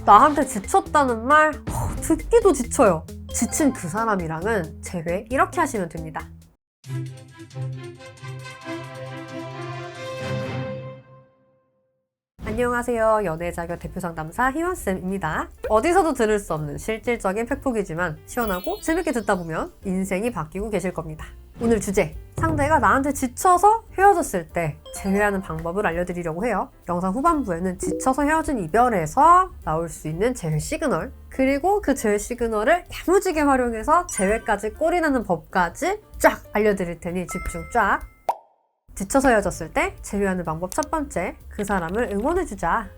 나한테 지쳤다는 말 듣기도 지쳐요. 지친 그 사람이랑은 재회 이렇게 하시면 됩니다. 안녕하세요. 연애자격 대표 상담사 희원쌤입니다. 어디서도 들을 수 없는 실질적인 팩폭이지만 시원하고 재밌게 듣다 보면 인생이 바뀌고 계실 겁니다. 오늘 주제, 상대가 나한테 지쳐서 헤어졌을 때 재회하는 방법을 알려드리려고 해요. 영상 후반부에는 지쳐서 헤어진 이별에서 나올 수 있는 재회 시그널, 그리고 그 재회 시그널을 야무지게 활용해서 재회까지 꼴이나는 법까지 쫙 알려드릴 테니 집중 쫙! 지쳐서 헤어졌을 때 재회하는 방법 첫 번째, 그 사람을 응원해주자.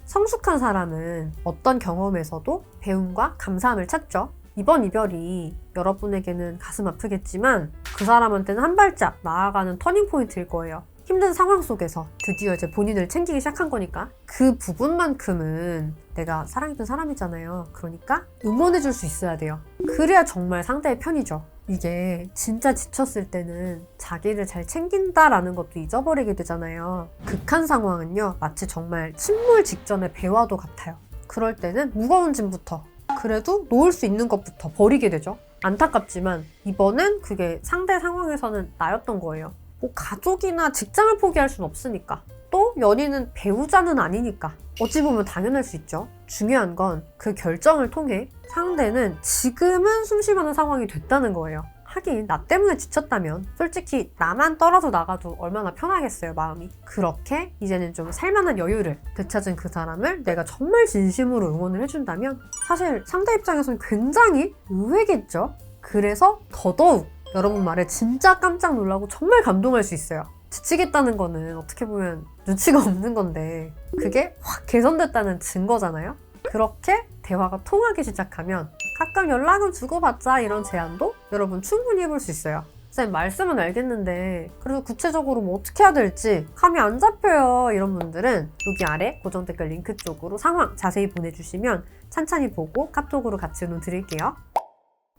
성숙한 사람은 어떤 경험에서도 배움과 감사함을 찾죠. 이번 이별이 여러분에게는 가슴 아프겠지만 그 사람한테는 한 발짝 나아가는 터닝포인트일 거예요. 힘든 상황 속에서 드디어 이제 본인을 챙기기 시작한 거니까 그 부분만큼은 내가 사랑했던 사람이잖아요. 그러니까 응원해줄 수 있어야 돼요. 그래야 정말 상대의 편이죠. 이게 진짜 지쳤을 때는 자기를 잘 챙긴다라는 것도 잊어버리게 되잖아요. 극한 상황은요, 마치 정말 침몰 직전의 배와도 같아요. 그럴 때는 무거운 짐부터, 그래도 놓을 수 있는 것부터 버리게 되죠. 안타깝지만 이번엔 그게 상대 상황에서는 나였던 거예요. 뭐 가족이나 직장을 포기할 순 없으니까, 또 연인은 배우자는 아니니까 어찌 보면 당연할 수 있죠. 중요한 건 그 결정을 통해 상대는 지금은 숨쉬만한 상황이 됐다는 거예요. 하긴 나 때문에 지쳤다면 솔직히 나만 떨어져 나가도 얼마나 편하겠어요, 마음이. 그렇게 이제는 좀 살만한 여유를 되찾은 그 사람을 내가 정말 진심으로 응원을 해준다면 사실 상대 입장에서는 굉장히 의외겠죠. 그래서 더더욱 여러분 말에 진짜 깜짝 놀라고 정말 감동할 수 있어요. 지치겠다는 거는 어떻게 보면 눈치가 없는 건데 그게 확 개선됐다는 증거잖아요. 그렇게 대화가 통하기 시작하면 가끔 연락은 주고받자 이런 제안도 여러분 충분히 해볼 수 있어요. 쌤 말씀은 알겠는데 그래도 구체적으로 뭐 어떻게 해야 될지 감이 안 잡혀요. 이런 분들은 여기 아래 고정 댓글 링크 쪽으로 상황 자세히 보내주시면 찬찬히 보고 카톡으로 같이 응원 드릴게요.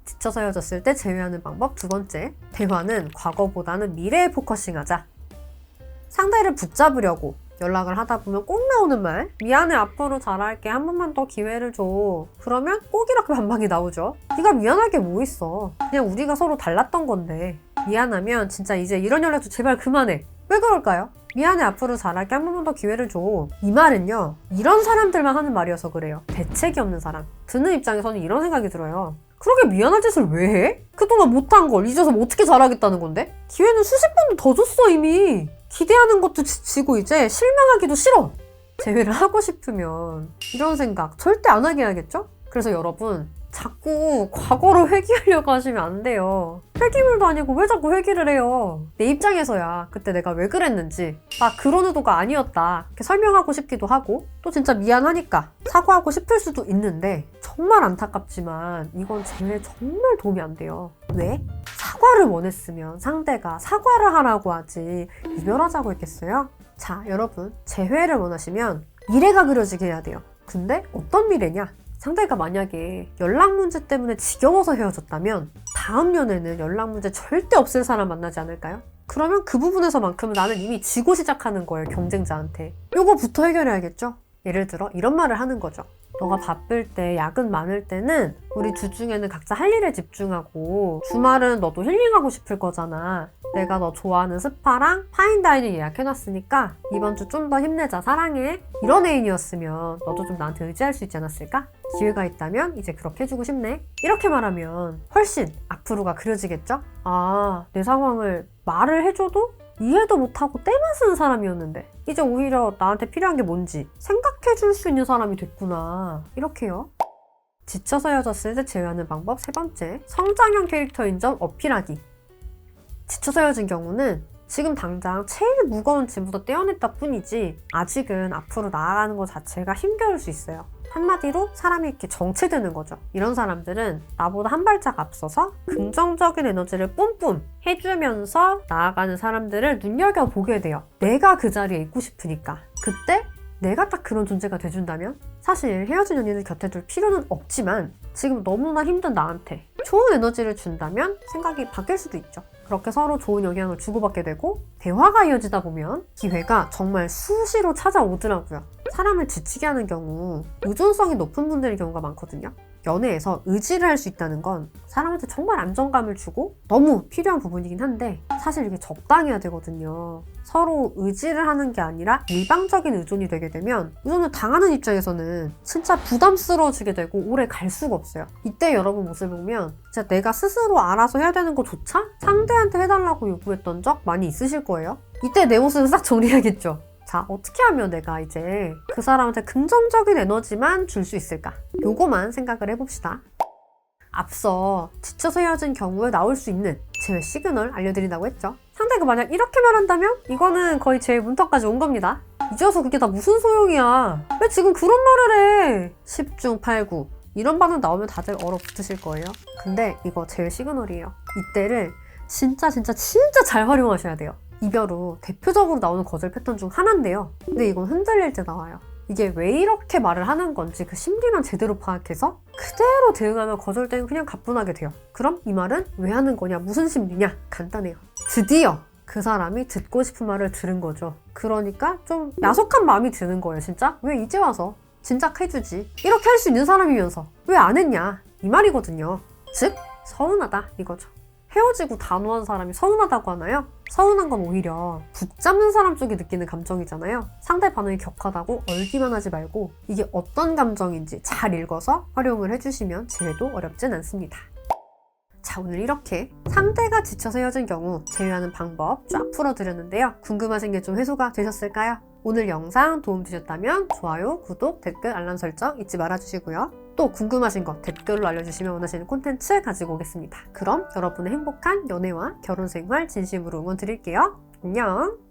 지쳐서 헤어졌을 때 재회하는 방법 두 번째, 대화는 과거보다는 미래에 포커싱하자. 상대를 붙잡으려고 연락을 하다 보면 꼭 나오는 말, 미안해 앞으로 잘할게 한 번만 더 기회를 줘. 그러면 꼭 이렇게 반박이 나오죠. 네가 미안할 게 뭐 있어. 그냥 우리가 서로 달랐던 건데. 미안하면 진짜 이제 이런 연락도 제발 그만해. 왜 그럴까요? 미안해 앞으로 잘할게 한 번만 더 기회를 줘. 이 말은요, 이런 사람들만 하는 말이어서 그래요. 대책이 없는 사람. 듣는 입장에서는 이런 생각이 들어요. 그러게 미안한 짓을 왜 해? 그동안 못한 걸 잊어서 뭐 어떻게 잘하겠다는 건데? 기회는 수십 번도 더 줬어 이미. 기대하는 것도 지치고 이제 실망하기도 싫어. 재회를 하고 싶으면 이런 생각 절대 안 하게 해야겠죠? 그래서 여러분 자꾸 과거로 회귀하려고 하시면 안 돼요. 회귀물도 아니고 왜 자꾸 회귀를 해요? 내 입장에서야 그때 내가 왜 그랬는지 나 그런 의도가 아니었다 이렇게 설명하고 싶기도 하고 또 진짜 미안하니까 사과하고 싶을 수도 있는데 정말 안타깝지만 이건 재회에 정말 도움이 안 돼요. 왜? 사과를 원했으면 상대가 사과를 하라고 하지 이별하자고 했겠어요? 자, 여러분 재회를 원하시면 미래가 그려지게 해야 돼요. 근데 어떤 미래냐? 상대가 만약에 연락 문제 때문에 지겨워서 헤어졌다면 다음 연애는 연락 문제 절대 없을 사람 만나지 않을까요? 그러면 그 부분에서만큼은 나는 이미 지고 시작하는 거예요, 경쟁자한테. 요거부터 해결해야겠죠? 예를 들어 이런 말을 하는 거죠. 너가 바쁠 때, 야근 많을 때는 우리 주중에는 각자 할 일에 집중하고 주말은 너도 힐링하고 싶을 거잖아. 내가 너 좋아하는 스파랑 파인다이닝 예약해놨으니까 이번 주 좀 더 힘내자, 사랑해. 이런 애인이었으면 너도 좀 나한테 의지할 수 있지 않았을까? 기회가 있다면 이제 그렇게 해주고 싶네. 이렇게 말하면 훨씬 앞으로가 그려지겠죠? 아, 내 상황을 말을 해줘도 이해도 못하고 떼만 쓰는 사람이었는데 이제 오히려 나한테 필요한 게 뭔지 생각해줄 수 있는 사람이 됐구나. 이렇게요. 지쳐서 헤어졌을 때 재회하는 방법 세 번째, 성장형 캐릭터인 점 어필하기. 지쳐서 헤어진 경우는 지금 당장 제일 무거운 짐부터 떼어냈다 뿐이지 아직은 앞으로 나아가는 것 자체가 힘겨울 수 있어요. 한마디로 사람이 이렇게 정체되는 거죠. 이런 사람들은 나보다 한 발짝 앞서서 긍정적인 에너지를 뿜뿜 해주면서 나아가는 사람들을 눈여겨보게 돼요. 내가 그 자리에 있고 싶으니까. 그때 내가 딱 그런 존재가 돼준다면 사실 헤어진 연인을 곁에 둘 필요는 없지만 지금 너무나 힘든 나한테 좋은 에너지를 준다면 생각이 바뀔 수도 있죠. 그렇게 서로 좋은 영향을 주고받게 되고 대화가 이어지다 보면 기회가 정말 수시로 찾아오더라고요. 사람을 지치게 하는 경우 의존성이 높은 분들의 경우가 많거든요. 연애에서 의지를 할 수 있다는 건 사람한테 정말 안정감을 주고 너무 필요한 부분이긴 한데 사실 이게 적당해야 되거든요. 서로 의지를 하는 게 아니라 일방적인 의존이 되게 되면 의존을 당하는 입장에서는 진짜 부담스러워지게 되고 오래 갈 수가 없어요. 이때 여러분 모습을 보면 진짜 내가 스스로 알아서 해야 되는 것조차 상대한테 해달라고 요구했던 적 많이 있으실 거예요. 이때 내 모습을 싹 정리해야겠죠. 자, 어떻게 하면 내가 이제 그 사람한테 긍정적인 에너지만 줄 수 있을까? 요거만 생각을 해봅시다. 앞서 지쳐서 헤어진 경우에 나올 수 있는 제외 시그널 알려드린다고 했죠. 상대가 만약 이렇게 말한다면 이거는 거의 제외 문턱까지 온 겁니다. 이제 와서 그게 다 무슨 소용이야? 왜 지금 그런 말을 해? 10중 8구 이런 반응 나오면 다들 얼어붙으실 거예요. 근데 이거 제외 시그널이에요. 이때를 진짜 잘 활용하셔야 돼요. 이별 후 대표적으로 나오는 거절 패턴 중 하나인데요. 근데 이건 흔들릴 때 나와요. 이게 왜 이렇게 말을 하는 건지 그 심리만 제대로 파악해서 그대로 대응하면 거절대는 그냥 가뿐하게 돼요. 그럼 이 말은 왜 하는 거냐? 무슨 심리냐? 간단해요. 드디어 그 사람이 듣고 싶은 말을 들은 거죠. 그러니까 좀 야속한 마음이 드는 거예요. 진짜? 왜 이제 와서? 진작 해주지. 이렇게 할 수 있는 사람이면서 왜 안 했냐? 이 말이거든요. 즉 서운하다 이거죠. 헤어지고 단호한 사람이 서운하다고 하나요? 서운한 건 오히려 붙잡는 사람 쪽이 느끼는 감정이잖아요. 상대 반응이 격하다고 얼기만 하지 말고 이게 어떤 감정인지 잘 읽어서 활용을 해주시면 제외도 어렵진 않습니다. 자, 오늘 이렇게 상대가 지쳐서 헤어진 경우 제외하는 방법 쫙 풀어드렸는데요. 궁금하신 게 좀 해소가 되셨을까요? 오늘 영상 도움되셨다면 좋아요, 구독, 댓글, 알람 설정 잊지 말아주시고요. 또 궁금하신 거 댓글로 알려주시면 원하시는 콘텐츠 가지고 오겠습니다. 그럼 여러분의 행복한 연애와 결혼 생활 진심으로 응원 드릴게요. 안녕!